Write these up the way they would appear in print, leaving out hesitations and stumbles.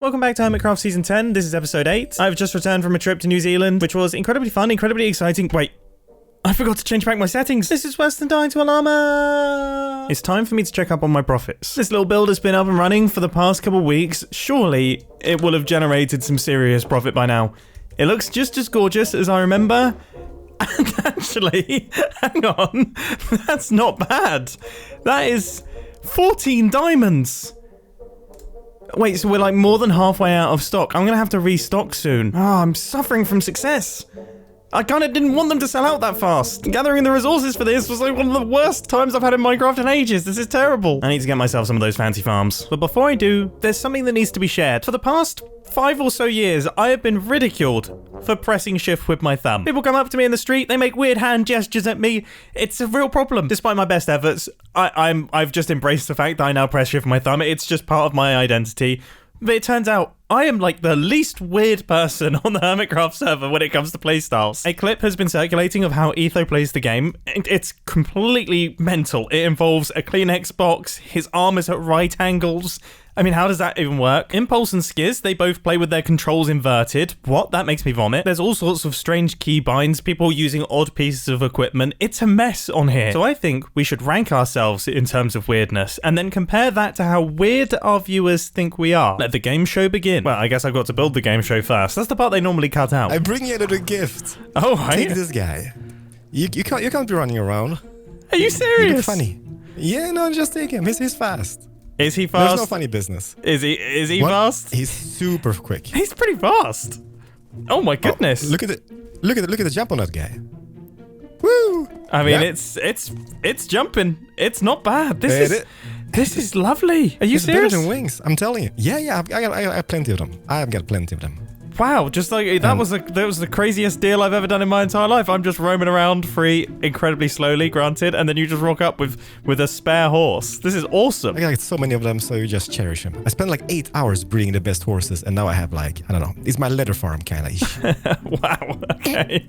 Welcome back to Hermitcraft Season 10. This is Episode 8. I've just returned from a trip to New Zealand, which was incredibly fun, incredibly exciting. Wait, I forgot to change back my settings. This is worse than dying to a llama. It's time for me to check up on my profits. This little build has been up and running for the past couple weeks. Surely it will have generated some serious profit by now. It looks just as gorgeous as I remember. And actually, hang on, that's not bad. That is 14 diamonds. Wait, so we're like more than halfway out of stock. I'm gonna have to restock soon. Oh, I'm suffering from success. I kinda didn't want them to sell out that fast. Gathering the resources for this was like one of the worst times I've had in Minecraft in ages. This is terrible. I need to get myself some of those fancy farms. But before I do, there's something that needs to be shared. For the past 5 or so years, I have been ridiculed for pressing shift with my thumb. People come up to me in the street, they make weird hand gestures at me. It's a real problem. Despite my best efforts, I've just embraced the fact that I now press shift with my thumb. It's just part of my identity. But it turns out, I am like the least weird person on the Hermitcraft server when it comes to playstyles. A clip has been circulating of how Etho plays the game. It's completely mental. It involves a clean Xbox, his arm is at right angles. I mean, how does that even work? Impulse and Skiz, they both play with their controls inverted. What? That makes me vomit. There's all sorts of strange keybinds, people using odd pieces of equipment. It's a mess on here. So I think we should rank ourselves in terms of weirdness, and then compare that to how weird our viewers think we are. Let the game show begin. Well, I guess I've got to build the game show first. That's the part they normally cut out. I bring you a little gift. Oh, right. Take this guy. You can't be running around. Are you serious? You look funny. Yeah, no, just take him. He's fast. Is he fast? There's no funny business. Is he fast? He's super quick. He's pretty fast. Oh my goodness. Oh, look at the jump on that guy. Woo! I mean, yeah. it's jumping. It's not bad. This is lovely. Are you serious? Better than wings. I'm telling you. Yeah. I have plenty of them. I've got plenty of them. Wow, just like that was the craziest deal I've ever done in my entire life. I'm just roaming around free, incredibly slowly, granted, and then you just rock up with a spare horse. This is awesome. I got so many of them, so you just cherish them. I spent like 8 hours breeding the best horses, and now I have like, I don't know, it's my leather farm kind of. Wow, okay.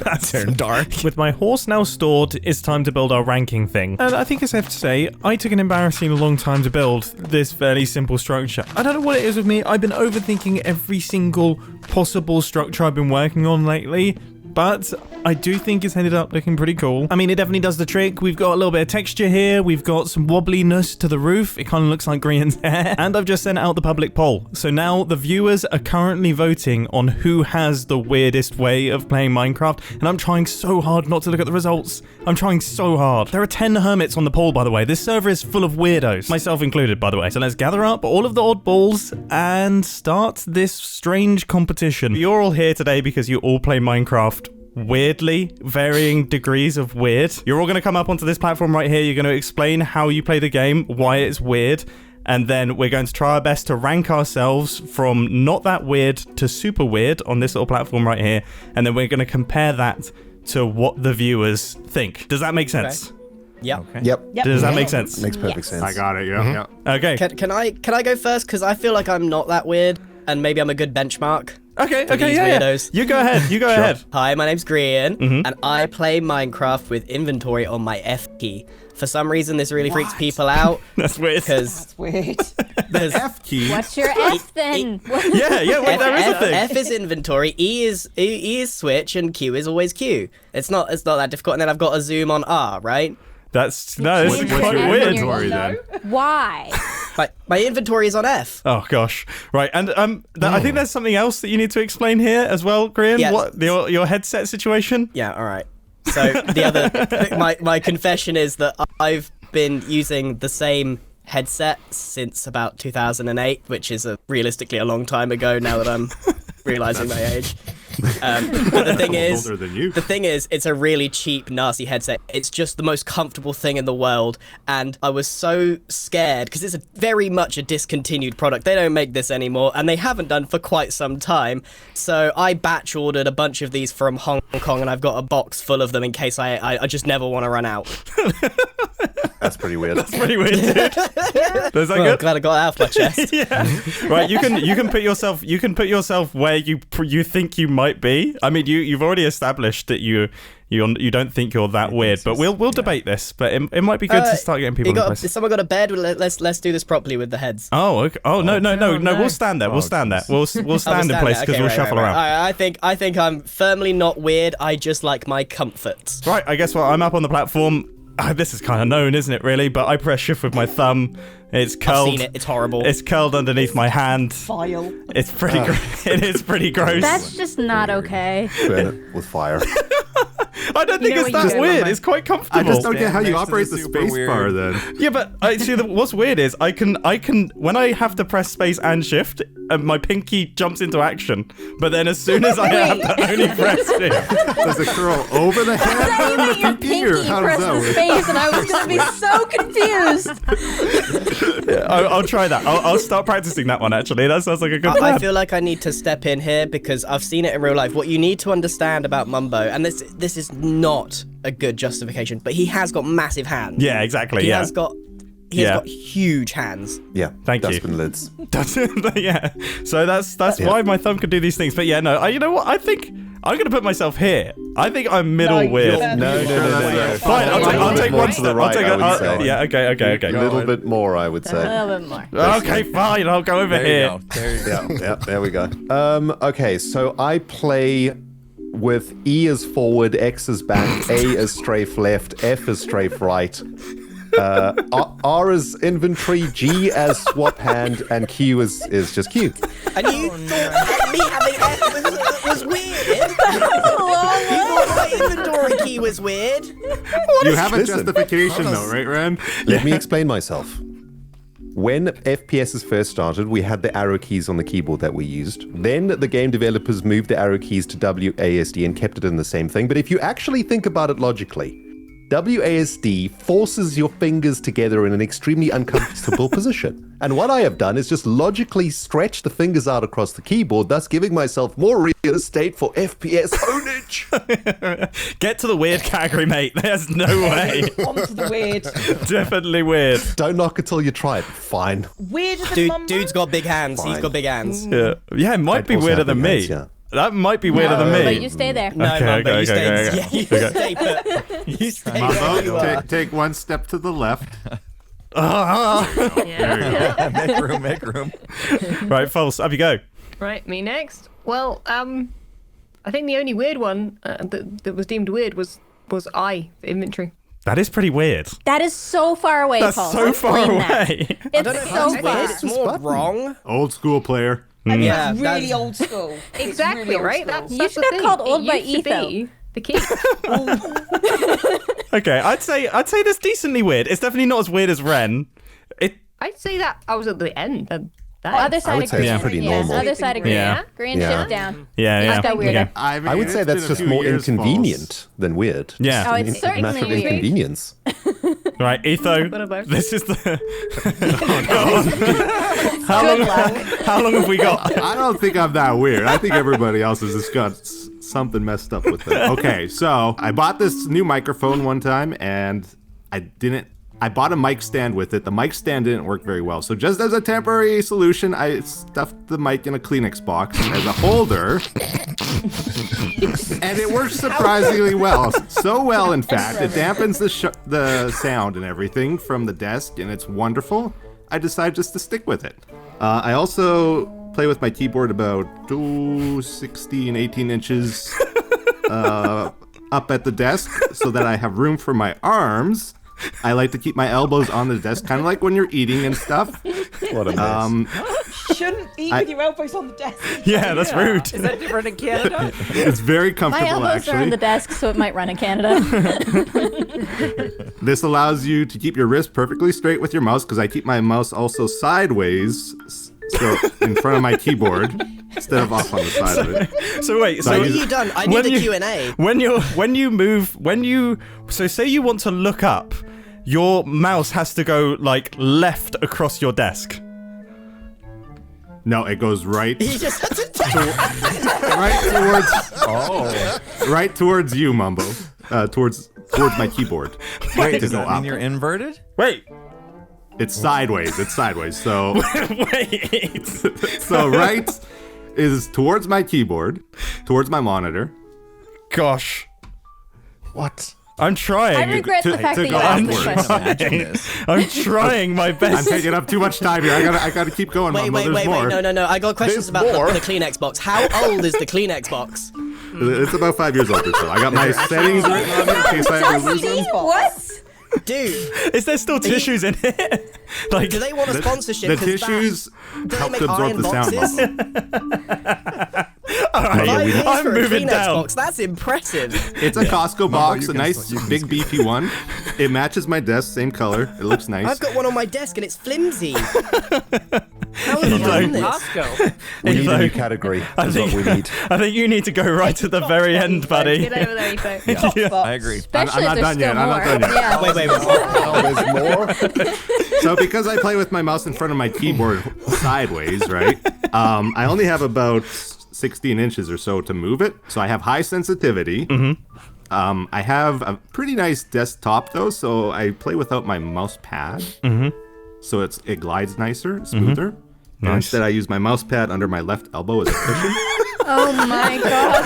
That's turned dark. With my horse now stored, it's time to build our ranking thing. And I think it's safe to say, I took an embarrassing long time to build this fairly simple structure. I don't know what it is with me. I've been overthinking every single possible structure I've been working on lately, but I do think it's ended up looking pretty cool. I mean, it definitely does the trick. We've got a little bit of texture here. We've got some wobbliness to the roof. It kind of looks like Grian's hair. And I've just sent out the public poll. So now the viewers are currently voting on who has the weirdest way of playing Minecraft. And I'm trying so hard not to look at the results. I'm trying so hard. There are 10 hermits on the poll, by the way. This server is full of weirdos. Myself included, by the way. So let's gather up all of the oddballs and start this strange competition. You're all here today because you all play Minecraft weirdly, varying degrees of weird. You're all going to come up onto this platform right here. You're going to explain how you play the game, why it's weird, and then we're going to try our best to rank ourselves from not that weird to super weird on this little platform right here, and then we're going to compare that to what the viewers think. Does that make sense? Okay. Yep. Okay. Yep. Does that make sense? Makes perfect sense. I got it, yeah. Okay. Can I go first? Because I feel like I'm not that weird, and maybe I'm a good benchmark. Okay, these yeah. weirdos. You go ahead. You go ahead. Hi, my name's Grian, and I play Minecraft with inventory on my F key. For some reason, this really freaks people out. That's weird. That's Weird. The F key. What's your F then? Yeah, wait, there is a thing. F is inventory, E is switch, and Q is always Q. It's not that difficult. And then I've got a zoom on R, right? This is quite What's your weird. inventory then? Why? My inventory is on F. Oh gosh, right, and I think there's something else that you need to explain here as well, Grian. Yes. What your headset situation? Yeah, all right. So the other, my confession is that I've been using the same headset since about 2008, which is realistically a long time ago now that I'm realizing my age. But the thing is, it's a really cheap, nasty headset. It's just the most comfortable thing in the world, and I was so scared because it's very much a discontinued product. They don't make this anymore, and they haven't done for quite some time. So I batch ordered a bunch of these from Hong Kong, and I've got a box full of them in case I just never want to run out. That's pretty weird. That's pretty weird, dude. Is that good? Glad I got it out of my chest. Yeah. Right, you can put yourself where you think you might be. I mean, you've already established that you don't think you're that weird. But we'll debate this. But it might be good to start getting people in place. Has someone got a bed? Let's do this properly with the heads. Oh, okay. Oh no! We'll stand there. We'll stand there. We'll stand in place because we'll shuffle around. I think I'm firmly not weird. I just like my comfort. Right. I guess I'm up on the platform. This is kind of known, isn't it? Really, but I press shift with my thumb. It's curled. I've seen it. It's horrible. It's curled underneath my hand. File. It's pretty. It is pretty gross. That's just not okay. Burn it with fire. I don't think it's that weird. It's quite comfortable. I just don't get how you Next to operate the the super space weird. bar then. Yeah, but what's weird is I can when I have to press space and shift, my pinky jumps into action. But then as soon as I have to only press shift, Does it curl over the head on the Your pinky, or pinky how does pressed that the work? space, and I was going to be so confused. I'll try that. I'll start practicing that one. Actually, that sounds like a good plan. I feel like I need to step in here because I've seen it in real life. What you need to understand about Mumbo, and this is not a good justification, but he has got massive hands. Yeah, exactly. He Yeah. has got huge hands. Yeah. Thank you. Dustbin lids. Yeah. So that's why my thumb can do these things. But yeah, no. You know what? I think I'm gonna put myself here. I think I'm middle weird. No. Fine. I'll take one to the step. right, I would say. Yeah. Okay. A little bit more, I would A say. little bit more. Okay. Fine. I'll go over There you here. go. There you go. Yeah, there we go. Okay, so I play with E as forward, X as back, A as strafe left, F as strafe right, R as inventory, G as swap hand, and Q is just Q. And you thought me having F was weird? You thought my inventory key was weird? You have a Listen. justification though, right, Ren? Let me explain myself. When FPSs first started, we had the arrow keys on the keyboard that we used. Then the game developers moved the arrow keys to WASD and kept it in the same thing. But if you actually think about it logically, WASD forces your fingers together in an extremely uncomfortable position. And what I have done is just logically stretch the fingers out across the keyboard, thus giving myself more real estate for FPS ownage. Get to the weird category, mate. There's no way. Onto the weird. Definitely weird. Don't knock it till you try it. Fine. Weirder than Mumbo? Dude's got big hands. He's Fine. got big hands. Yeah. It might I'd be also weirder have than big me. hands, yeah. That might be weirder than me. But you stay there. No, Okay, Mumbo, okay, you stay. okay. Yeah, you stay put. You stay where you Mumbo, are. take one step to the left. Make room. Right, false. Up you go. Right, me next. Well, I think the only weird one that was deemed weird was I for inventory. That is pretty weird. That is so far away, That's Paul. so far Explain that. away. It's so Weird. far. It's more wrong. Old school player. Yeah, Really that's- old school. It's Exactly, really old right? school. That's You that's should the have thing. called old It by used to Etho. be the key. Okay, I'd say that's decently weird. It's definitely not as weird as Ren. I'd say that I was at the end. Other side would of say it's Grian. pretty Yeah, normal. other side of Grian. Yeah. Grian Yeah. shift down. Yeah, That's got weirder. Okay. I would say that's just more inconvenient than weird. Yeah. Oh, it's A certainly matter of weird. inconvenience. Right, Etho. What about- This is the. Good luck. How long have we got? I don't think I'm that weird. I think everybody else has just got something messed up with it. Okay, so I bought this new microphone one time and I bought a mic stand with it. The mic stand didn't work very well. So just as a temporary solution, I stuffed the mic in a Kleenex box as a holder. And it works surprisingly well. So well, in fact. It dampens the sound and everything from the desk, and it's wonderful. I decided just to stick with it. I also play with my keyboard about 16, 18 inches up at the desk so that I have room for my arms. I like to keep my elbows on the desk, kind of like when you're eating and stuff. What a mess. Shouldn't eat with your elbows on the desk. Yeah, that's rude. Is that different in Canada? It's very My comfortable, elbows are on actually. the desk, so it might run in Canada. This allows you to keep your wrist perfectly straight with your mouse, because I keep my mouse also sideways, so in front of my keyboard, instead of off on the side of it. So wait, so What have you done? I need when the you- Q&A. So say you want to look up, your mouse has to go like left across your desk. No, it goes right, He just had to right towards you, Mumbo. Towards my keyboard. Right to Does go that mean up. you're inverted? Wait, It's sideways. So wait. so right is towards my keyboard, towards my monitor. Gosh. What? I'm trying. I regret the fact that you go asked onwards. this question. Imagine this. I'm trying my I'm best. taking up too much time here. I gotta keep going, Wait, Mumbo. There's more. no. I got questions about the Kleenex box. How old is the Kleenex box? It's about 5 years old or so. I got my settings written on it in case I ever lose them. What? Dude, Is there still tissues in it? Like, do they want a sponsorship? The 'Cause tissues do they help make to absorb iron the sound boxes? bubble. all right, Five years I'm for a moving Kleenex down. box. That's impressive. It's a Costco box, you a can nice still- you can big still- beefy one. It matches my desk, same color. It looks nice. I've got one on my desk and it's flimsy. How have you done this? Costco. We need a Etho, new category. That's what we need. I think you need to go right to the very end, buddy. Get over there, Etho. Yeah. I agree. Especially I'm if not there's done still yet. more. I'm not done yet. Yeah. Wait. Oh, there's more? So because I play with my mouse in front of my keyboard sideways, right? I only have about 16 inches or so to move it. So I have high sensitivity. I have a pretty nice desktop though, so I play without my mouse pad. So it glides nicer, smoother. And Nice. instead I use my mouse pad under my left elbow as a cushion. Oh my god.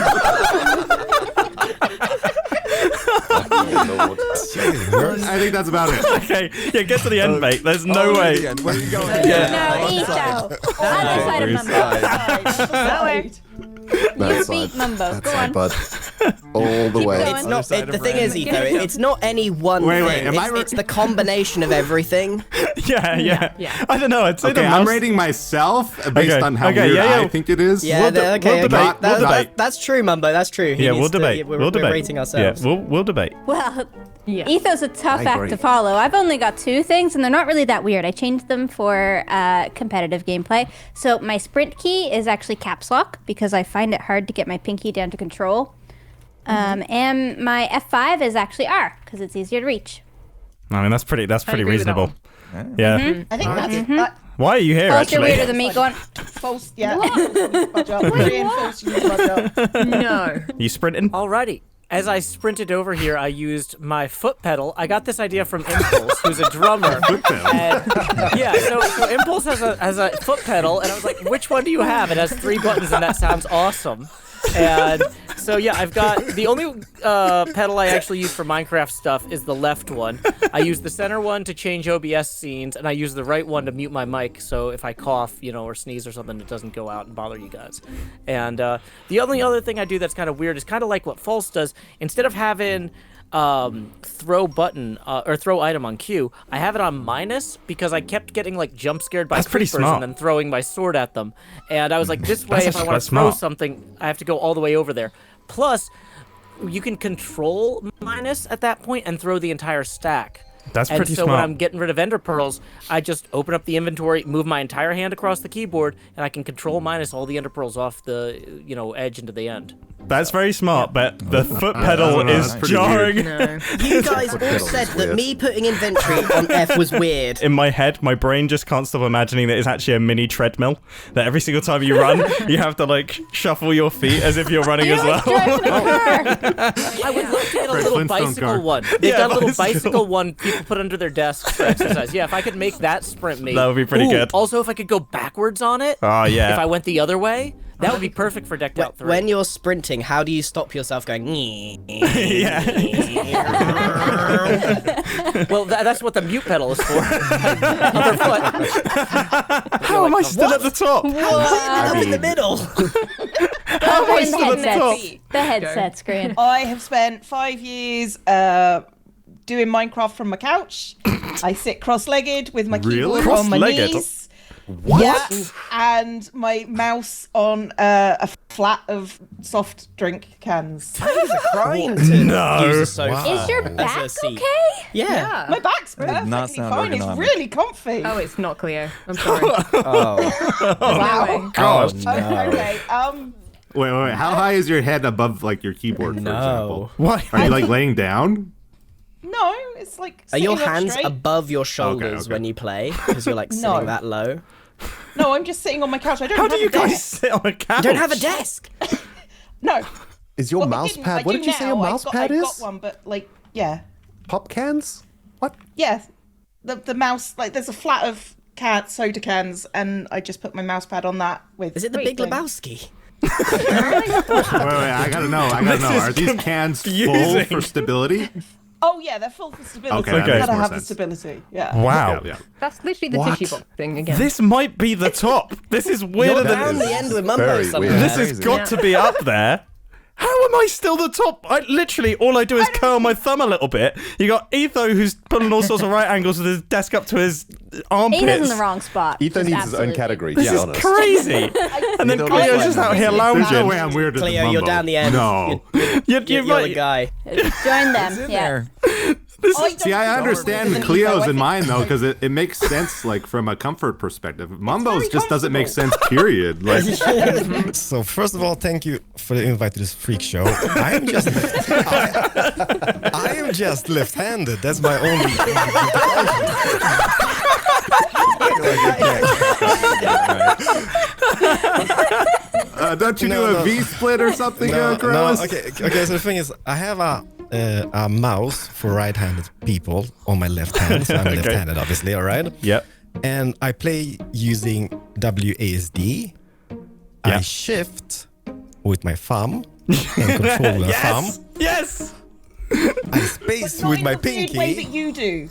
I think that's about it. Okay, yeah, get to the end, mate. There's no way. Where are you going? No, Etho. Other side of Mumbo. That way. You beat Mumbo. Go on. But all the way. going. It's not. side The of thing is, Etho, it's not any one Wait, thing. am I It's the combination of everything. Yeah. Yeah. I don't know. I'd say Okay, the I'm mouse. rating myself based Okay, on how okay, weird yeah, yeah. I think it is. Yeah, We'll okay, debate, okay. we'll debate. That's true, Mumbo. That's true. He Yeah, needs we'll to- debate. We're, We'll we're debate. rating ourselves. Yeah, we'll debate. Well, Yeah. Etho's a tough I act agree. to follow. I've only got two things, and they're not really that weird. I changed them for competitive gameplay. So my sprint key is actually caps lock because I find it hard to get my pinky down to control. And my F5 is actually R because it's easier to reach. I mean, that's pretty agree with reasonable. Yeah. I think that's Why are you here, False, you're actually? weirder than me. Go on. false. Yeah. Budge up. Grian, false. You need to budge up. No. You sprinting? Alrighty. As I sprinted over here, I used my foot pedal. I got this idea from Impulse, who's a drummer. And, yeah, so Impulse has a foot pedal, and I was like, which one do you have? It has 3 buttons, and that sounds awesome. And so, yeah, I've got the only pedal I actually use for Minecraft stuff is the left one. I use the center one to change OBS scenes, and I use the right one to mute my mic, so if I cough, or sneeze or something, it doesn't go out and bother you guys. And the only other thing I do that's kind of weird is kind of like what False does. Instead of having throw button or throw item on Q, I have it on minus because I kept getting like jump scared by That's pretty creepers smart. and then throwing my sword at them. And I was like, this way, That's if I actually want quite to throw smart. something, I have to go all the way over there. Plus, you can control minus at that point and throw the entire stack. That's And pretty so smart. when I'm getting rid of ender pearls, I just open up the inventory, move my entire hand across the keyboard, and I can control minus all the ender pearls off the edge into the end. That's very smart, but the foot pedal don't know, is that's pretty jarring. No. You guys all pedal said is that weird. me putting inventory on F was weird. In my head, my brain just can't stop imagining that it's actually a mini treadmill. That every single time you run, you have to like shuffle your feet as if you're running as well. Driving a car. I would love to get a Fred little Flintstone bicycle car. one. They've Yeah, got a little bicycle. bicycle one people put under their desks for exercise. Yeah, if I could make that sprint me. That would be pretty Ooh, good. Also, if I could go backwards on it. Oh, yeah. If I went the other way, that would be perfect for decked out 3. When you're sprinting, how do you stop yourself going? Yeah. Well, that's what the mute pedal is for. Other foot. How am I still at the top? Up in the middle. How am I The still at the top? headsets. The headsets, Grian. I have spent 5 years doing Minecraft from my couch. I sit cross-legged with my Really? keyboard on my Cross-legged? knees. Yeah, and my mouse on a flat of soft drink cans. Crying to use No. a sofa Is your as back a seat. okay? Yeah. My back's That did not perfectly sound fine. It's ergonomic. really comfy. Oh, it's not Cleo. I'm sorry. Oh. Wow. Gosh. Okay. Wait. How high is your head above like your keyboard, for example? Why? Are you like laying down? No, it's like. Are your sitting up hands straight. above your shoulders okay. when you play? Because you're like sitting No. that low. No, I'm just sitting on my couch. I don't How have do you a desk. guys sit on a couch? You don't have a desk. No. Is your Well, I mouse didn't. pad? I What do did you say now. your mouse pad I is? got one, but like, yeah. Pop cans? What? Yeah, the mouse, like there's a flat of soda cans, and I just put my mouse pad on that with. Is it the Big thing. Lebowski? Wait, I gotta know. Are these cans full for stability? Oh yeah, they're full for stability. Okay, that makes gotta more have the sense. stability. Yeah. Wow. Yeah. That's literally the tissue box thing again. This might be the top. This is weirder You're than down the end with Mumbo very somewhere. weird. This has got to be up there. How am I still the top? All I do is curl my thumb a little bit. You got Etho, who's pulling all sorts of right angles with his desk up to his armpits. Ethan's in the wrong spot. Etho Just needs his own absolutely. category. This to be is honest. crazy. And then Cleo's just out here There's lounging. no way I'm weirder than Cleo, Mumbo. you're down the end. No. You're the guy. Join them. Yeah. See, I understand Cleo's in mine though, because it makes sense, like from a comfort perspective. Mumbo's just doesn't make sense. Period. Like, So first of all, thank you for the invite to this freak show. I am just left-handed. That's my only. don't you do a V split or something, Corellis? Okay. So the thing is, I have a mouse for right-handed people on my left hand. So I'm left-handed, obviously. All right. Yep. And I play using WASD. I shift with my thumb and control the thumb. Yes. I space with my pinky. Way that you do.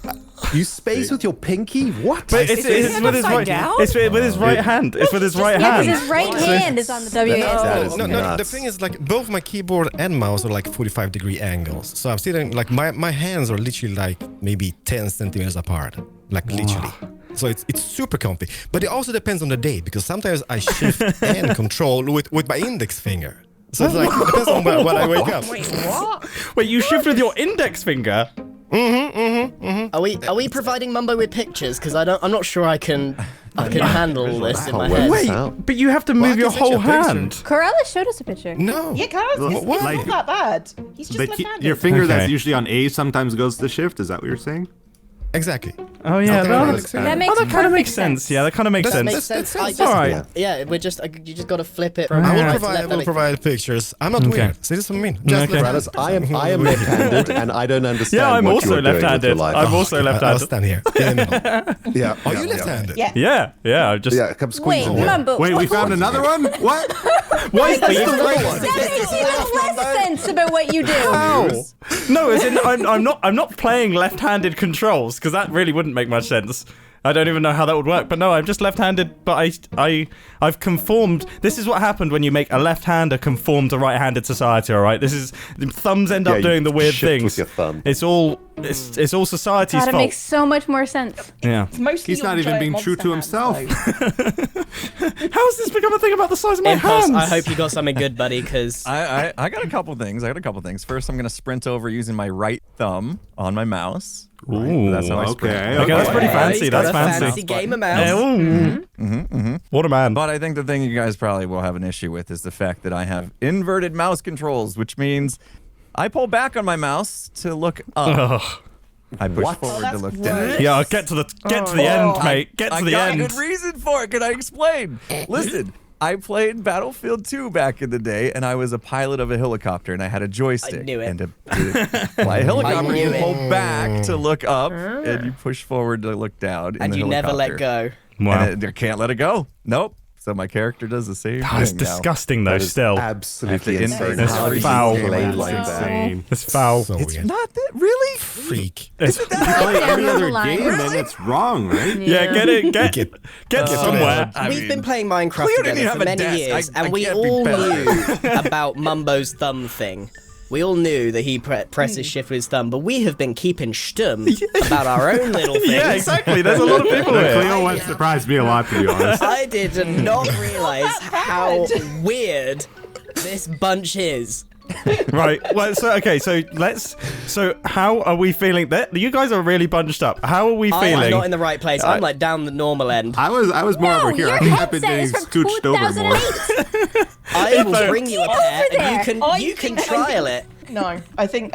You space with your pinky? What? But it's with his right. It's with his right hand. It's with his right Yeah, hand. because his right hand is on the WASD. That is No. The nuts. thing is, like, both my keyboard and mouse are like 45-degree angles. So I'm sitting, like, my hands are literally like maybe 10 centimeters apart, like literally. So it's super comfy. But it also depends on the day, because sometimes I shift and control with my index finger. So it's like, it depends on when I wake up. Wait, what? Wait, you shift with your index finger? Are we providing Mumbo with pictures? Because I'm not sure I can handle this in my Well, head. Wait, but you have to move I your can send you whole a picture. hand. Corellis showed us a picture. No. Yeah, Carlos, it's What? not that bad. He's just left-handed. Your finger Okay. that's usually on A sometimes goes to shift. Is that what you're saying? Exactly. Oh yeah, Okay, That makes that kind of makes sense. Yeah, that kind of makes That sense. makes sense. That's I all right. just, yeah, you just got to flip it. I From will right to provide. left. I That will provide pictures. I'm not weird. See, this is what I mean. Just Okay. left-handed. Brothers, I am left-handed, and I don't understand. Yeah, I'm what also you're doing with your left-handed. life. I'm also I'll left-handed. stand here in the middle. Yeah. Are you left-handed? Yeah. Yeah. Just Yeah, come squeeze Wait, in. Mumbo. Wait, we found another one? What? why is this the right one? That makes even less sense about what you do. How? No, as in I'm not playing left-handed controls, because that really wouldn't make much sense. I don't even know how that would work. But no, I'm just left-handed, but I've conformed. This is what happened when you make a left-hander conform to right-handed society, all right? This is thumbs end up you doing the weird shift things. with your thumb. It's all society's God, it fault. makes so much more sense. Yeah. It's mostly He's your not even giant being true to monster hand, himself. so- How's this become a thing about the size of my Impulse, hands? I hope you got something good, buddy, because I got a couple things. First, I'm gonna sprint over using my right thumb on my mouse. Ooh, That's how I sprint. Okay, that's pretty fancy. He's got That's a fancy. fancy game of mouse. What a man. But I think the thing you guys probably will have an issue with is the fact that I have inverted mouse controls, which means I pull back on my mouse to look up. I push forward to look down. Yeah, get to the end, mate. Get to I the got end. a good reason for it. Can I explain? Listen, I played Battlefield 2 back in the day, and I was a pilot of a helicopter, and I had a joystick. I knew it. And to fly a helicopter, you knew it. pull back to look up, and you push forward to look down. in And the you never let helicopter. go. Wow. And I can't let it go. Nope. So my character does the same That's thing now. disgusting, though, That is still. absolutely That's insane. That's How do you foul. play like that? Insane. It's foul. So It's weird. not that really. Freak. If you play any Down other the line. game, then it's wrong, right? Yeah, get somewhere. We've been playing Minecraft Cleo didn't together have for a many desk. years, I and we can't be all better. knew about Mumbo's thumb thing. We all knew that he presses shift with his thumb, but we have been keeping stum about our own little things. Yeah, exactly. There's a lot of people here. Cleo one surprised me a lot, to be honest. I did not realize how weird this bunch is. Right. Well, so how are we feeling? That you guys are really bunched up. How are we I'm feeling? not in the right place. I'm like down the normal end. I was more over here. Your I think I've been headset getting is from scooched over more. 2008. I will bring you a pair, over and you can trial it. No, I think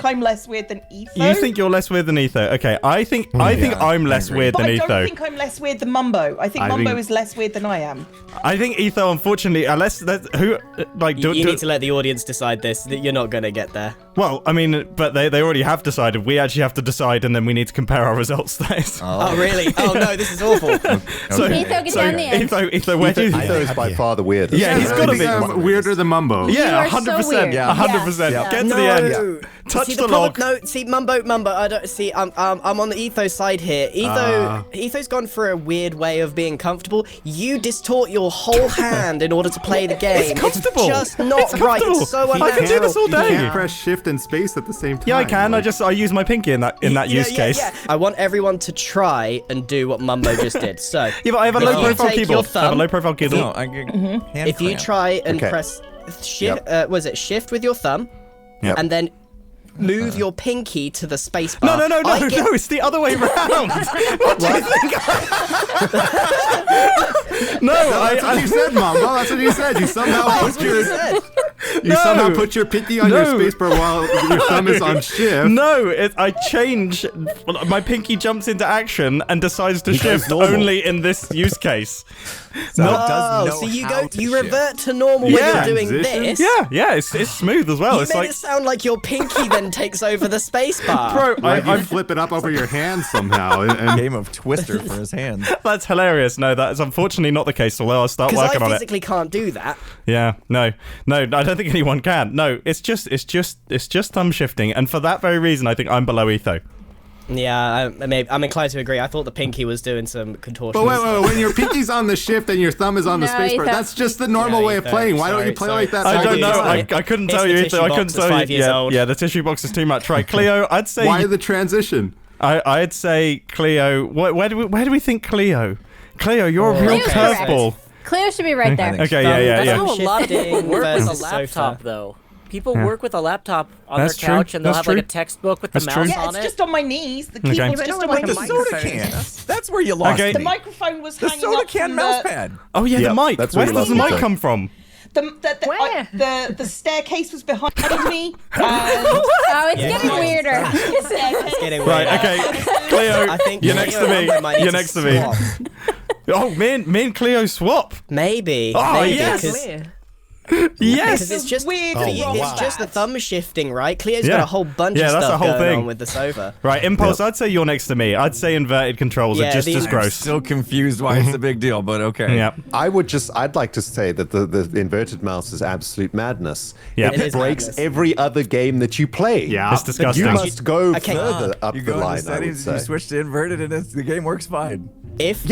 I'm less weird than Etho. You think you're less weird than Etho? Okay, I think I'm less weird But than I don't Etho. think I'm less weird than Mumbo. I think Mumbo is less weird than I am. I think Etho, unfortunately, unless who like You need to let the audience decide this. You're not gonna get there. Well, I mean, but they already have decided. We actually have to decide, and then we need to compare our results. Oh, really? Oh, no, this is awful. So, Etho, get down the end. Etho, where do you... Etho is by far the weirdest. Yeah, he's got to be. Weirder than Mumbo. Yeah, You are so 100%. weird. Yeah, 100%. Yeah. Get to No. the end. Touch See, the problem- log. No, see, Mumbo. I don't see. I'm on the Etho side here. Etho's gone for a weird way of being comfortable. You distort your whole hand in order to play the game. It's comfortable. Just not It's right. comfortable. It's so I can unnatural. do this all You day. can't press shift and space at the same time. Yeah, I can. I use my pinky in that use case. Yeah. I want everyone to try and do what Mumbo just did. So Yeah, but I have a If low you profile take your keyboard. I have a thumb- low profile keyboard. No, I get hand if you cramp. try and Okay. press shift, was it shift with your thumb, Yep. and then move your pinky to the space bar. No, I get- it's the other way around. What do you think? No, That's what you said, Mumbo. That's what you said. You somehow That's put what you your said. somehow put your pinky on your No. spacebar while your thumb is on shift. No, I change. My pinky jumps into action and decides to shift normal. only in this use case. So it Oh, does know so you how go, to you shift. revert to normal Yeah. when you're doing Transition? this. Yeah, it's smooth as well. You It's made like, it sound like your pinky then takes over the space bar. bro, Like you I flip it up over your hand somehow, and Game of Twister for his hands. that's hilarious. No, that is unfortunately not the case. Although I'll start Because working I on it. physically can't do that. Yeah, no, I don't think anyone can. No, it's just thumb shifting, and for that very reason, I think I'm below Etho. Yeah, I'm inclined to agree. I thought the pinky was doing some contortions. but wait, when your pinky's on the shift and your thumb is on the No, spacebar, Etho. that's just the normal Yeah, way of Etho, playing. Why don't you play sorry, like that? sorry. I don't know. Sorry. I couldn't It's tell the you, tissue Etho. I box couldn't that's tell 5 you. years Yeah, old. yeah, the tissue box is too much. Right, Cleo. I'd say Why the transition? I'd say Cleo. Where do we think Cleo? Cleo, you're a real Cleo's correct. curveball. Cleo should be right there. think Okay, yeah. That's how a lot of people Shifting work with a versus laptop, sofa. though. People work with a laptop on That's their true. couch, and they'll That's have like true. a textbook with That's the true. mouse Yeah, on it's it. just on my knees. The Okay. keyboard's But just no, on my like the knees. soda can. That's where you lost Okay. The me. microphone was The hanging soda up can from mouse the, pad. Oh yeah, Yeah, the mic. that's Where where does the you lost mic it. come from? the staircase was behind me. And Oh, it's getting weirder. It's getting Right. weird. Okay. Cleo, I think you're next to Cleo me. and I might need You're to next to me. swap. Oh, me and Cleo swap. Maybe. Oh, maybe, yes. Because Yes. it's just weird. for Oh, you, wow. it's just the thumb shifting, right? Cleo's Yeah. got a whole bunch Yeah, of that's stuff the whole going thing. on with the sofa. Right, Impulse. I'd say you're next to me. I'd say inverted controls are Yeah, just these- as I'm gross. Still confused why it's a big deal, but okay. Yeah. I'd like to say that the inverted mouse is absolute madness. Yeah. It, It is breaks madness. every other game that you play. Yeah. It's disgusting. You must go Okay. further up You the go into line, I would settings, say. you switch to inverted, and the game works fine. If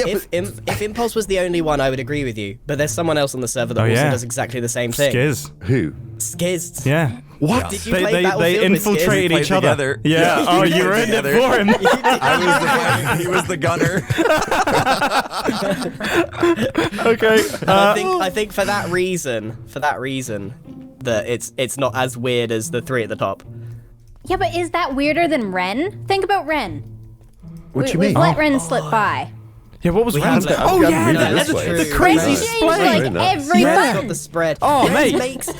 Impulse was the only one, I would agree with you. But there's someone else on the server that Oh, also yeah. does exactly the same thing. Skiz. Who? Skizzed. Yeah. What? Did you They, play they Battlefield with Skiz? infiltrated We each played other. together. Yeah. Yeah. Oh, We you played were in it together. for him. I was the pilot, he was the gunner. Okay. I think for that reason, that it's not as weird as the three at the top. Yeah, but is that weirder than Ren? Think about Ren. What do you We've mean? let Ren slip by. Yeah, what was We Rand's? have- Oh, I've yeah, got the, Ren this the, way. the True. crazy Ren's Nice. changed splay. like nice. every Ren's month. got the spread. Oh, Ren's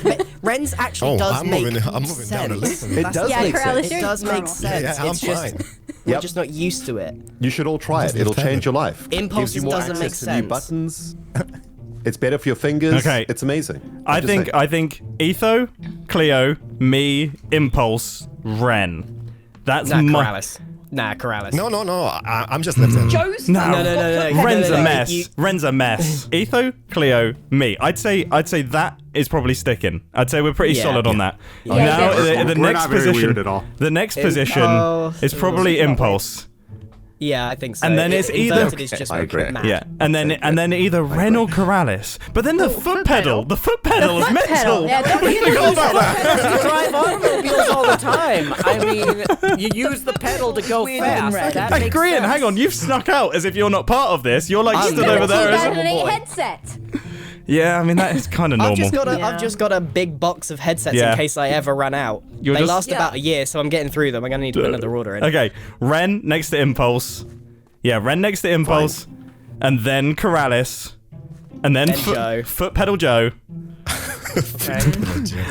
mate. Ren's actually does I'm make moving down to sense. listen. It does Yeah, make Corrales, sense. It you're does make normal. sense. Yeah, I'm it's just fine. we're Yep. just not used to it. You should all try it. It'll change your life. Impulses Gives you more doesn't make access to new sense. buttons. It's better for your fingers. Okay. It's amazing. I I'm just think saying. Etho, Cleo, me, Impulse, Ren. That's Nah, my. Corrales. Nah, Corales. No. I'm just left-handed. Joe's No. No. Ren's no, a no, mess. you- Ren's a mess. Etho, Cleo, me. I'd say that is probably sticking. I'd say we're pretty Yeah. solid on that. Yeah, Now yeah. the We're next not very position. weird at all. The next position Impulse. is probably Impulse. Yeah, I think so. And then it's Inverted either- is just I agree. mad. Yeah, and then either Ren or Corrales. But then the foot pedal is Foot mental. pedal. Yeah, don't We forget forgot about about that. You drive automobiles all the time. I mean, you use the pedal to go Weird and fast. red. That Hey, makes Grian, sense. hang on. You've snuck out as if you're not part of this. You're like I'm stood not. over there. As 2008 headset. yeah, I mean that is kind of normal. I've just got a big box of headsets Yeah. in case I ever run out. You're They just- last about a year, so I'm getting through them. I'm gonna need to put another order in. Okay, Ren next to Impulse. Yeah, Ren next to Impulse, and then Corrales, and then Then Joe. foot pedal Joe,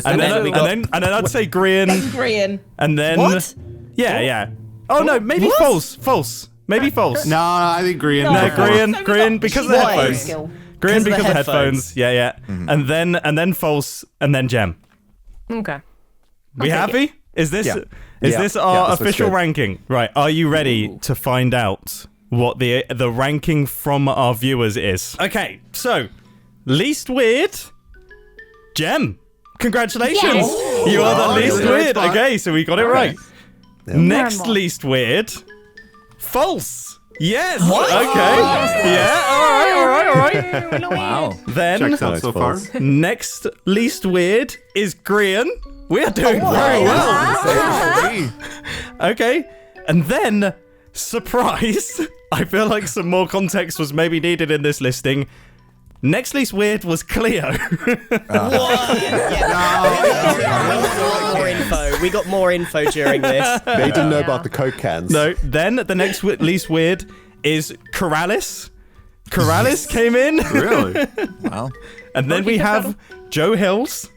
and then we got- then I'd say Grian, Grian. and then What? Yeah. Oh no, maybe false. Maybe false. No, I think Grian. No, No, Grian because of the Why? headphones. Skill. Grian Because because of of the headphones. Yeah. And then false, and then Gem. Okay. We happy? Is this Yeah. is Yeah. this Yeah, our this looks official good. ranking? Right. Are you ready to find out what the ranking from our viewers is? Okay. So, least weird, Gem. Congratulations. Yes. You are the Oh, least you're in the right weird. spot. Okay, so we got it right. Next Normal. least weird, false. Yes. Okay. Yeah. All right. Wow. Then Checks out so far. next least weird is Grian. We are doing very well. Okay. And then, surprise, I feel like some more context was maybe needed in this listing. Next least weird was Cleo. More info. We got more info during this. They didn't know about the Coke cans. No, then the next least weird is Corrales. Corrales came in. Really? Wow. And then we have Joe Hills.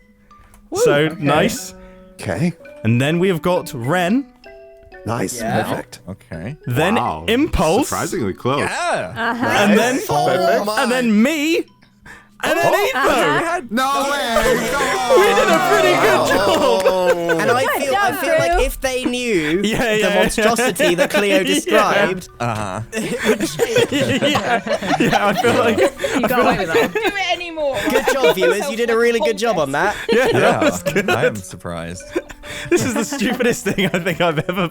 So nice. Okay. And then we have got Ren. Nice. Yeah. Perfect. Okay. Then Wow. Impulse. Surprisingly close. And then and then me. And then Etho. No way! Come on! We did a pretty good job. And I feel job, like Drew. if they knew Yeah, the yeah. monstrosity that Cleo described, Uh-huh. Yeah, I feel like You got away with that. Do it anymore. good job, viewers. You did a really good job on that. that was good. I am surprised. This is the stupidest thing I think I've ever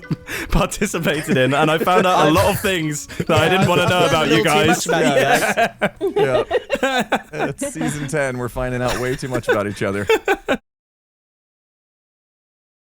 participated in, and I found out a lot of things that I didn't want to know about you Too much guys. about you guys. Yeah. It's season 10. We're finding out way too much about each other.